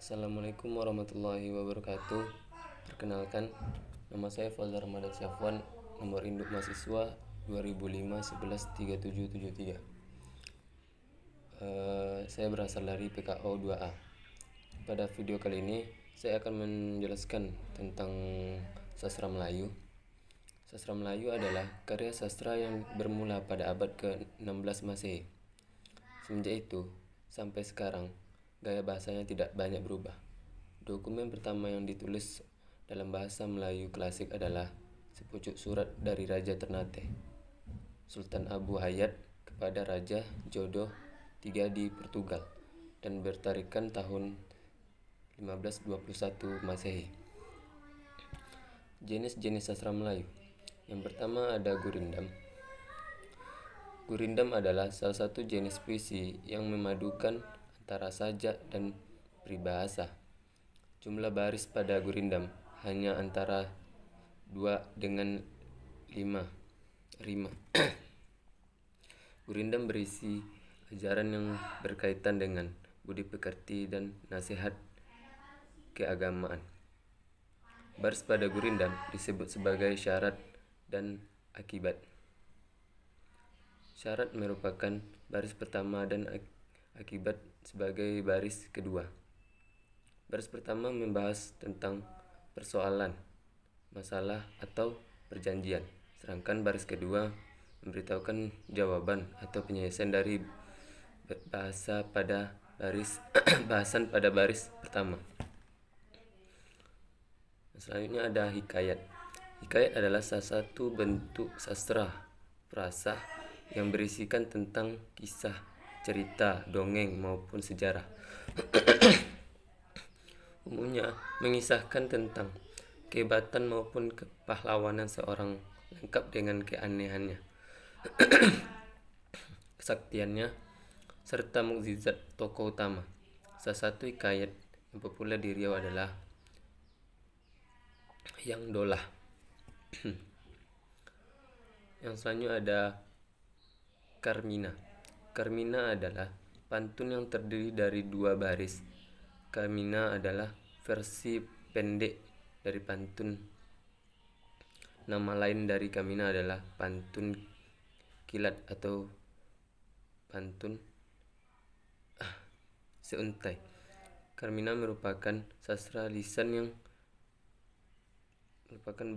Assalamualaikum warahmatullahi wabarakatuh. Perkenalkan, nama saya Fauzar Ramadan Syafwan, nomor induk mahasiswa 2005 11 3773. Saya berasal dari PKO 2A. Pada video kali ini, saya akan menjelaskan tentang sastra Melayu. Sastra Melayu adalah karya sastra yang bermula pada abad ke-16 Masehi. Semenjak itu, sampai sekarang, gaya bahasanya tidak banyak berubah. Dokumen pertama yang ditulis dalam bahasa Melayu klasik adalah sepucuk surat dari Raja Ternate, Sultan Abu Hayat, kepada Raja Jodoh III di Portugal, dan bertarikan tahun 1521 Masehi. Jenis-jenis sastra Melayu. Yang pertama ada gurindam. Gurindam adalah salah satu jenis puisi yang memadukan antara sajak dan peribahasa. Jumlah baris pada gurindam hanya antara 2 dengan 5 rima. Gurindam berisi ajaran yang berkaitan dengan budi pekerti dan nasihat keagamaan. Baris pada gurindam disebut sebagai syarat dan akibat. Syarat merupakan baris pertama dan akibat sebagai baris kedua. Baris pertama membahas tentang persoalan, masalah atau perjanjian, sedangkan baris kedua memberitahukan jawaban atau penyelesaian dari bahasan pada baris pertama. Selanjutnya ada hikayat. Hikayat adalah salah satu bentuk sastra prasa yang berisikan tentang kisah, cerita, dongeng maupun sejarah. Umumnya mengisahkan tentang kehebatan maupun kepahlawanan seorang, lengkap dengan keanehannya, kesaktiannya, serta mukjizat tokoh utama. Salah satu hikayat yang populer di Riau adalah Yang Dolah. Yang selanjutnya ada Karmina. Karmina adalah pantun yang terdiri dari 2 baris. Karmina adalah versi pendek dari pantun. Nama lain dari Karmina adalah pantun kilat atau pantun seuntai. Karmina merupakan sastra lisan yang merupakan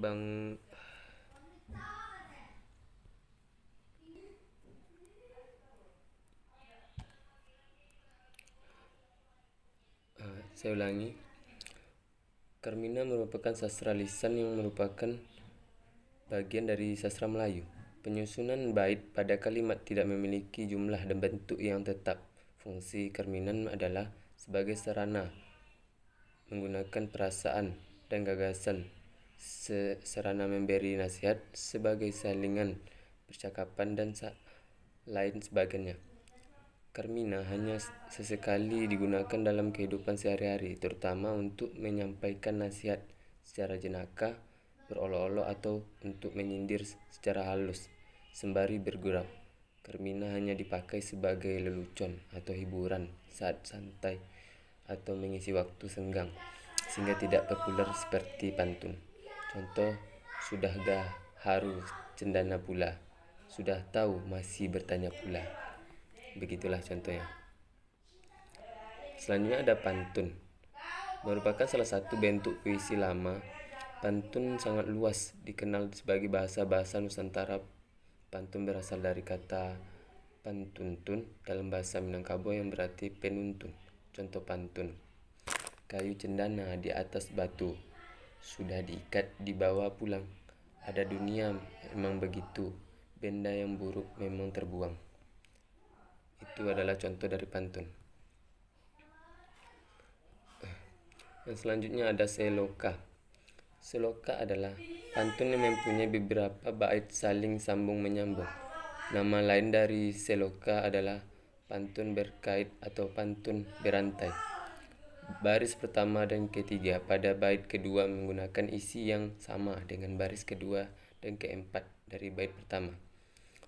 Karmina merupakan sastra lisan yang merupakan bagian dari sastra Melayu. Penyusunan bait pada kalimat tidak memiliki jumlah dan bentuk yang tetap. Fungsi karminan adalah sebagai sarana menggunakan perasaan dan gagasan, sarana memberi nasihat sebagai salingan percakapan dan lain sebagainya. Karmina hanya sesekali digunakan dalam kehidupan sehari-hari, terutama untuk menyampaikan nasihat secara jenaka, berolok-olok, atau untuk menyindir secara halus sembari bergurau. Karmina hanya dipakai sebagai lelucon atau hiburan saat santai atau mengisi waktu senggang, sehingga tidak populer seperti pantun. Contoh, sudah haru cendana pula, sudah tahu masih bertanya pula. Begitulah contohnya. Selanjutnya ada pantun. Merupakan salah satu bentuk puisi lama. Pantun sangat luas dikenal sebagai bahasa Nusantara. Pantun berasal dari kata pantuntun dalam bahasa Minangkabau yang berarti penuntun. Contoh pantun: kayu cendana di atas batu, sudah diikat dibawa pulang. Ada dunia memang begitu, benda yang buruk memang terbuang. Itu adalah contoh dari pantun. Yang selanjutnya ada seloka. Seloka adalah pantun yang mempunyai beberapa bait saling sambung menyambung. Nama lain dari seloka adalah pantun berkait atau pantun berantai. Baris pertama dan ketiga pada bait kedua menggunakan isi yang sama dengan baris kedua dan keempat dari bait pertama.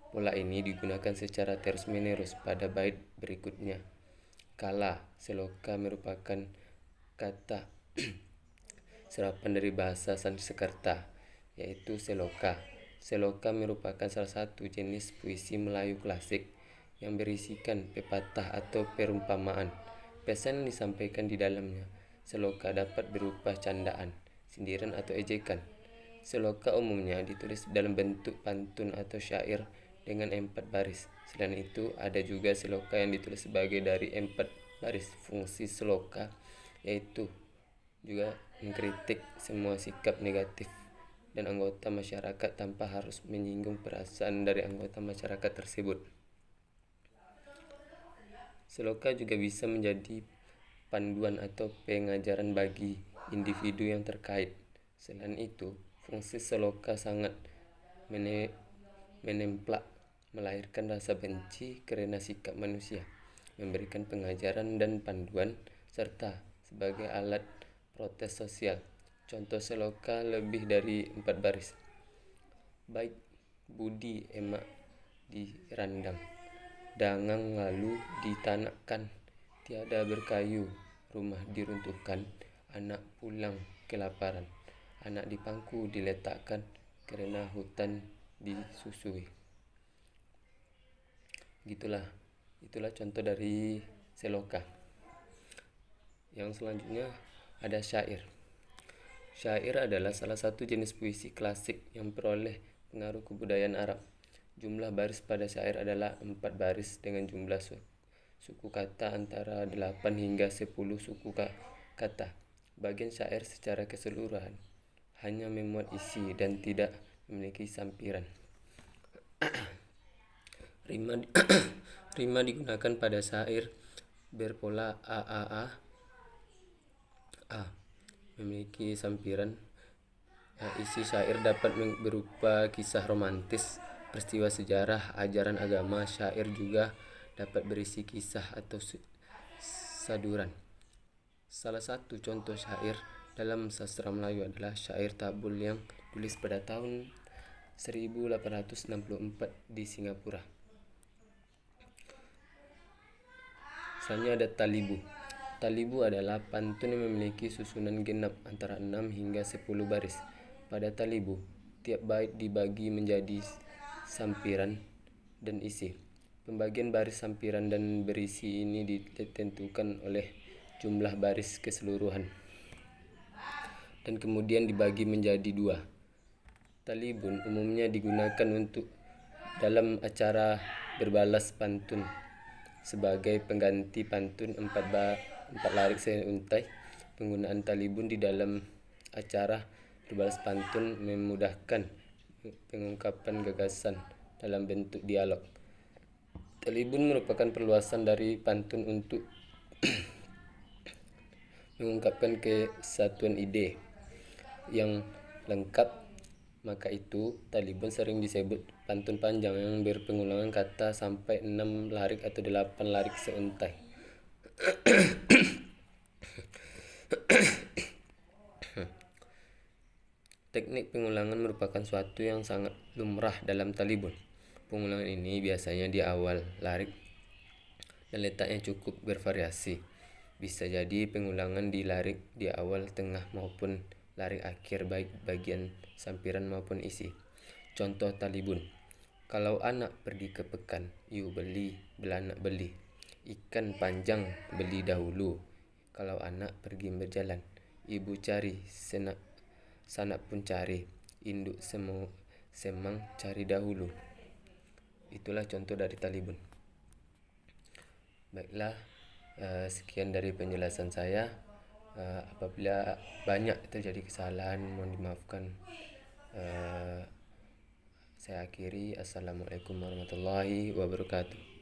Pola ini digunakan secara terus-menerus pada bait berikutnya. Kala seloka merupakan kata serapan dari bahasa Sanskerta, yaitu seloka. Seloka merupakan salah satu jenis puisi Melayu klasik yang berisikan pepatah atau perumpamaan. Pesan yang disampaikan di dalamnya. Seloka dapat berupa candaan, sindiran atau ejekan. Seloka umumnya ditulis dalam bentuk pantun atau syair dengan 4 baris. Selain itu, ada juga seloka yang ditulis sebagai dari 4 baris. Fungsi seloka yaitu juga mengkritik semua sikap negatif dan anggota masyarakat tanpa harus menyinggung perasaan dari anggota masyarakat tersebut. Seloka juga bisa menjadi panduan atau pengajaran bagi individu yang terkait. Selain itu, fungsi seloka sangat menemplak, melahirkan rasa benci karena sikap manusia, memberikan pengajaran dan panduan, serta sebagai alat protes sosial. Contoh seloka lebih dari 4 baris. Baik budi emak dirandang, dangang lalu ditanakkan, tiada berkayu, rumah diruntuhkan, anak pulang kelaparan, anak di pangku diletakkan, karena hutan disusui. Itulah contoh dari seloka. Yang selanjutnya ada syair. Syair adalah salah satu jenis puisi klasik yang peroleh pengaruh kebudayaan Arab. Jumlah baris pada syair adalah 4 baris dengan jumlah suku kata antara 8 hingga 10 suku kata. Bagian syair secara keseluruhan hanya memuat isi dan tidak memiliki sampiran. Rima digunakan pada syair berpola a memiliki sampiran. Isi syair dapat berupa kisah romantis, peristiwa sejarah, ajaran agama. Syair juga dapat berisi kisah atau saduran. Salah satu contoh syair dalam sastra Melayu adalah syair Tabul yang ditulis pada tahun 1864 di Singapura. Selanjutnya ada talibu. Talibu adalah pantun yang memiliki susunan genap antara 6 hingga 10 baris. Pada talibu, tiap bait dibagi menjadi sampiran dan isi. Pembagian baris sampiran dan berisi ini ditentukan oleh jumlah baris keseluruhan dan kemudian dibagi menjadi 2. Talibun umumnya digunakan untuk dalam acara berbalas pantun sebagai pengganti pantun 4 larik seuntai. Penggunaan talibun di dalam acara berbalas pantun memudahkan pengungkapan gagasan dalam bentuk dialog. Talibun merupakan perluasan dari pantun untuk mengungkapkan kesatuan ide yang lengkap. Maka itu, talibun sering disebut pantun panjang yang berpengulangan kata sampai 6 larik atau 8 larik seuntai. Teknik pengulangan merupakan suatu yang sangat lumrah dalam talibun. Pengulangan ini biasanya di awal larik dan letaknya cukup bervariasi. Bisa jadi pengulangan di larik di awal, tengah maupun larik akhir, baik bagian sampiran maupun isi. Contoh talibun. Kalau anak pergi ke pekan, yuk beli, belanak beli. Ikan panjang beli dahulu. Kalau anak pergi berjalan, ibu cari, sanak pun cari. Induk semang cari dahulu. Itulah contoh dari talibun. Baiklah, sekian dari penjelasan saya. Apabila banyak terjadi kesalahan, mohon dimaafkan. Saya akhiri. Assalamualaikum warahmatullahi wabarakatuh.